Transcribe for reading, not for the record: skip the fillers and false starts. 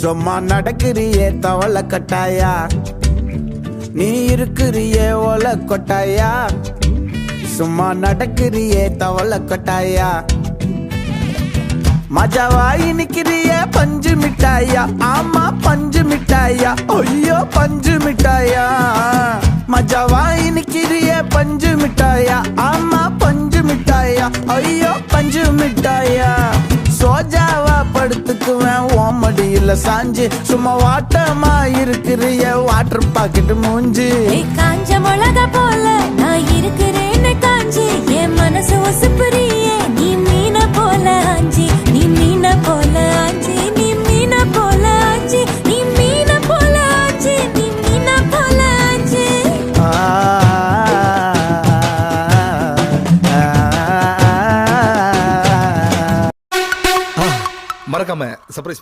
சும்மா நடக்கிறியே தவளை கட்டாயா, நீ இருக்கிறியே ஓலை கொட்டாயா. சும்மா நடக்கிறியே தவளை கொட்டாயா, மஜாவாய் நிக்கிறியே பஞ்சு மிட்டாயா. ஆமா பஞ்சு மிட்டாயா, ஐயோ பஞ்சு மிட்டாயா. மஜாவாய் நிக்கிறியே பஞ்சு மிட்டாயா. ஆமா பஞ்சு மிட்டாயா, ஐயோ பஞ்சு மிட்டாயா. சோஜாவா படுத்துக்குவேன் ஓமடியில சாஞ்சு, சும்மா வாட்டமா இருக்கிறிய வாட்டர் பாக்கெட் மூஞ்சி. காஞ்ச மிளகா போல நான் இருக்கிறேன்னு காஞ்சி, என் மனசு ஒசுப்புறியே நீ மீன போல ஆஞ்சி. நீ மீன போல ஆஞ்சி, நீ மீன போல ஆஞ்சி, நீ மீன போல ஆஞ்சி, நீ மீன போல ஆஞ்சி. மறக்காம சர்ப்ரைஸ்